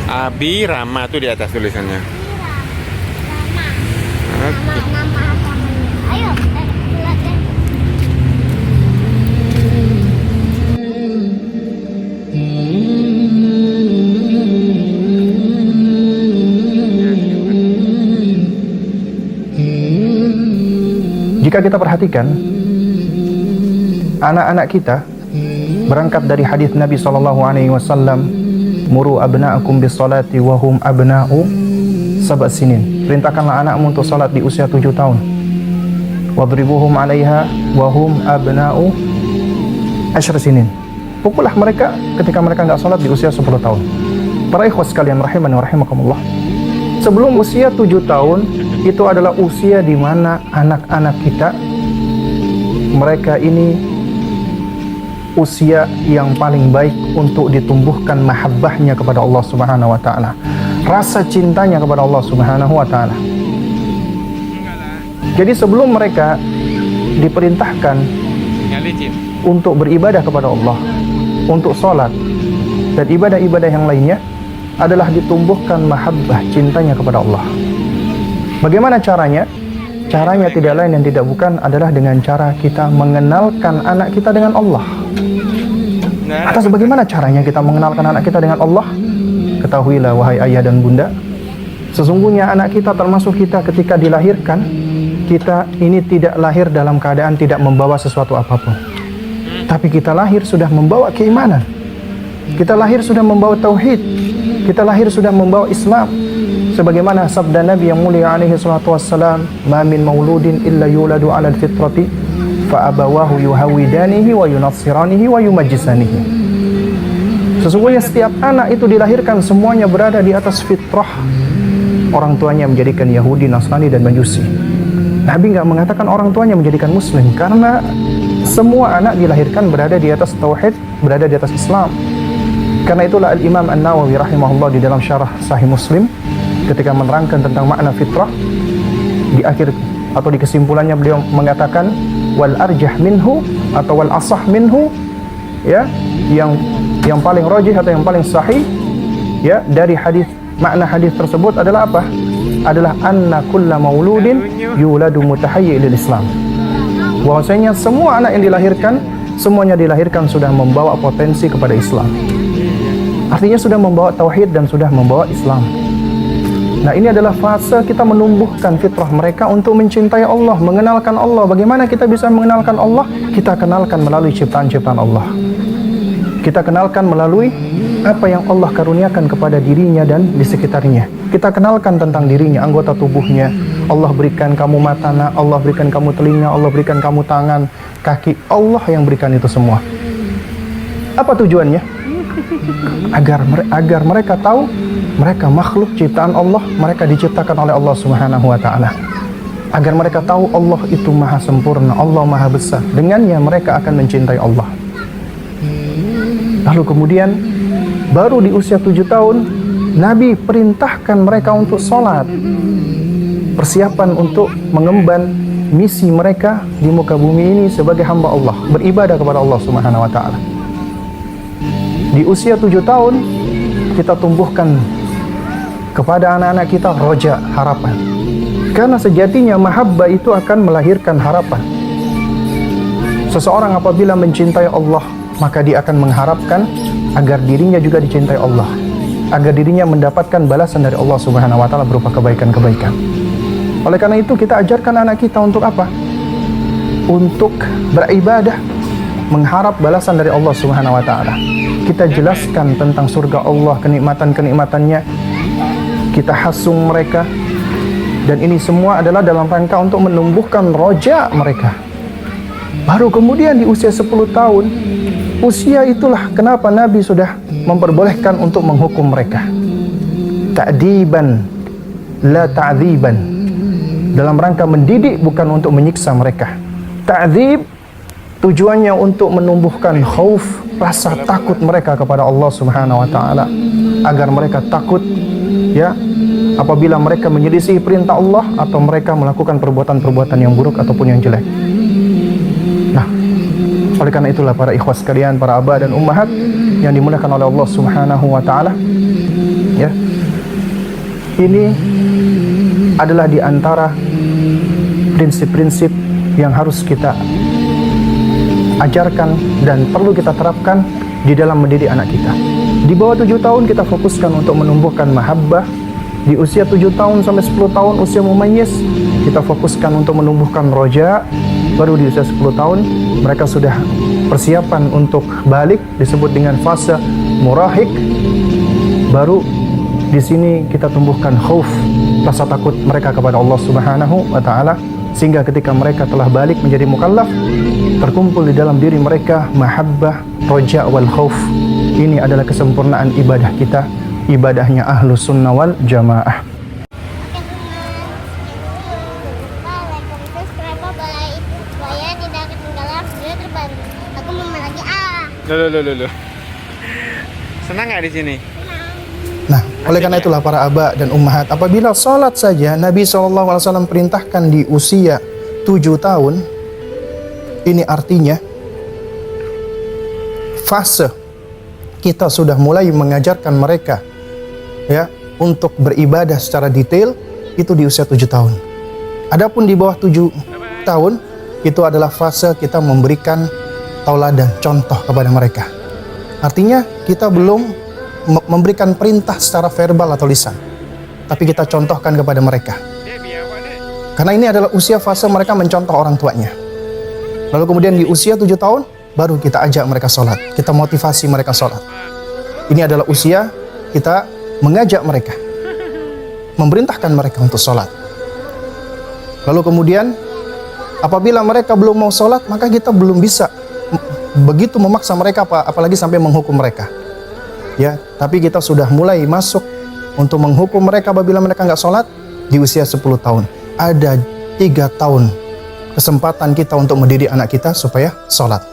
Abi Rama tuh di atas tulisannya. Nama agamanya. Ayo, lihat deh. Jika kita perhatikan, anak-anak kita berangkat dari hadis Nabi SAW, muru abna'akum bis-salati wa hum abna'u sab'a sinin. Perintahkanlah anakmu untuk salat di usia 7 tahun. Wadribuhum 'alaiha wa hum abna'u 10 sinin. Pukullah mereka ketika mereka enggak salat di usia 10 tahun. Para ikhwas sekalian rahimani wa rahimakumullah. Sebelum usia 7 tahun, itu adalah usia di mana anak-anak kita, mereka ini usia yang paling baik untuk ditumbuhkan mahabbahnya kepada Allah Subhanahu wa taala. Rasa cintanya kepada Allah Subhanahu wa taala. Jadi sebelum mereka diperintahkan untuk beribadah kepada Allah, untuk sholat dan ibadah-ibadah yang lainnya, adalah ditumbuhkan mahabbah cintanya kepada Allah. Bagaimana caranya? Caranya tidak lain dan tidak bukan adalah dengan cara kita mengenalkan anak kita dengan Allah. Atas bagaimana caranya kita mengenalkan anak kita dengan Allah? Ketahuilah wahai ayah dan bunda, sesungguhnya anak kita termasuk kita ketika dilahirkan, kita ini tidak lahir dalam keadaan tidak membawa sesuatu apapun. Tapi kita lahir sudah membawa keimanan. Kita lahir sudah membawa tauhid. Kita lahir sudah membawa Islam. Sebagaimana sabda Nabi yang mulia alaihi salatu wassalam, "Ma min mauludin illa yuladu 'ala al-fitrati fa abawahu yuhawidanihi wa yunassiranihi wa yumajjisanihi." Sesungguhnya setiap anak itu dilahirkan semuanya berada di atas fitrah. Orang tuanya menjadikan Yahudi, Nasrani dan Majusi. Nabi enggak mengatakan orang tuanya menjadikan Muslim, karena semua anak dilahirkan berada di atas tauhid, berada di atas Islam. Karena itulah Al-Imam An-Nawawi rahimahullah di dalam syarah Sahih Muslim ketika menerangkan tentang makna fitrah, di akhir atau di kesimpulannya beliau mengatakan wal arjah minhu atau wal asah minhu, ya, yang paling rajih atau yang paling sahih, ya, dari hadis, makna hadis tersebut adalah apa? Adalah anna kulla mauludin yuladu mutahayyi lil Islam. Bahwasanya semua anak yang dilahirkan, semuanya dilahirkan sudah membawa potensi kepada Islam. Artinya sudah membawa tauhid dan sudah membawa Islam. Nah, ini adalah fase kita menumbuhkan fitrah mereka untuk mencintai Allah, mengenalkan Allah. Bagaimana kita bisa mengenalkan Allah? Kita kenalkan melalui ciptaan-ciptaan Allah. Kita kenalkan melalui apa yang Allah karuniakan kepada dirinya dan di sekitarnya. Kita kenalkan tentang dirinya, anggota tubuhnya. Allah berikan kamu mata, Allah berikan kamu telinga, Allah berikan kamu tangan, kaki. Allah yang berikan itu semua. Apa tujuannya? Agar mereka tahu mereka makhluk ciptaan Allah, mereka diciptakan oleh Allah Subhanahu wa taala. Agar mereka tahu Allah itu maha sempurna, Allah maha besar. Dengannya mereka akan mencintai Allah. Lalu kemudian baru di usia 7 tahun Nabi perintahkan mereka untuk sholat, persiapan untuk mengemban misi mereka di muka bumi ini sebagai hamba Allah, beribadah kepada Allah Subhanahu wa taala. Di usia 7 tahun kita tumbuhkan kepada anak-anak kita roja, harapan. Karena sejatinya mahabbah itu akan melahirkan harapan. Seseorang apabila mencintai Allah, maka dia akan mengharapkan agar dirinya juga dicintai Allah, agar dirinya mendapatkan balasan dari Allah Subhanahu wa taala berupa kebaikan-kebaikan. Oleh karena itu kita ajarkan anak kita untuk apa? Untuk beribadah, mengharap balasan dari Allah Subhanahu wa taala. Kita jelaskan tentang surga Allah, kenikmatan-kenikmatannya. Kita hasung mereka. Dan ini semua adalah dalam rangka untuk menumbuhkan roja mereka. Baru kemudian di usia 10 tahun, usia itulah kenapa Nabi sudah memperbolehkan untuk menghukum mereka. Ta'diban, la ta'dziban. Dalam rangka mendidik, bukan untuk menyiksa mereka. Ta'dzib tujuannya untuk menumbuhkan khauf, rasa takut mereka kepada Allah Subhanahu wa taala, agar mereka takut, ya, apabila mereka menyelisih perintah Allah atau mereka melakukan perbuatan-perbuatan yang buruk ataupun yang jelek. Nah, oleh karena itulah para ikhwas sekalian, para abah dan ummahat yang dimuliakan oleh Allah Subhanahu wa taala, ya. Ini adalah di antara prinsip-prinsip yang harus kita ajarkan dan perlu kita terapkan di dalam mendidik anak kita. Di bawah 7 tahun kita fokuskan untuk menumbuhkan mahabbah. Di usia 7 tahun sampai 10 tahun usia mumayyiz, kita fokuskan untuk menumbuhkan roja. Baru di usia 10 tahun mereka sudah persiapan untuk balik, disebut dengan fase murahik. Baru di sini kita tumbuhkan khauf, rasa takut mereka kepada Allah Subhanahu wa taala, sehingga ketika mereka telah balik menjadi mukallaf, terkumpul di dalam diri mereka mahabbah, roja wal khauf. Ini adalah kesempurnaan ibadah kita, ibadahnya Ahlus Sunnah wal Jamaah. Like, subscribe, boleh itu supaya tidak ketinggalan video terbaru. Aku mau main lagi. Loh. Senang nggak di sini? Nah, oleh karena itulah para aba dan ummahat, apabila salat saja Nabi SAW perintahkan di usia 7 tahun, ini artinya fase kita sudah mulai mengajarkan mereka ya untuk beribadah secara detail itu di usia 7 tahun. Adapun di bawah 7 tahun itu adalah fase kita memberikan tauladan, contoh kepada mereka. Artinya kita belum memberikan perintah secara verbal atau lisan, tapi kita contohkan kepada mereka. Karena ini adalah usia fase mereka mencontoh orang tuanya. Lalu kemudian di usia 7 tahun baru kita ajak mereka sholat, kita motivasi mereka sholat. Ini adalah usia kita mengajak mereka, memerintahkan mereka untuk sholat. Lalu kemudian apabila mereka belum mau sholat, maka kita belum bisa begitu memaksa mereka, apalagi sampai menghukum mereka. Ya, tapi kita sudah mulai masuk untuk menghukum mereka apabila mereka nggak sholat di usia 10 tahun. Ada 3 tahun kesempatan kita untuk mendidik anak kita supaya sholat.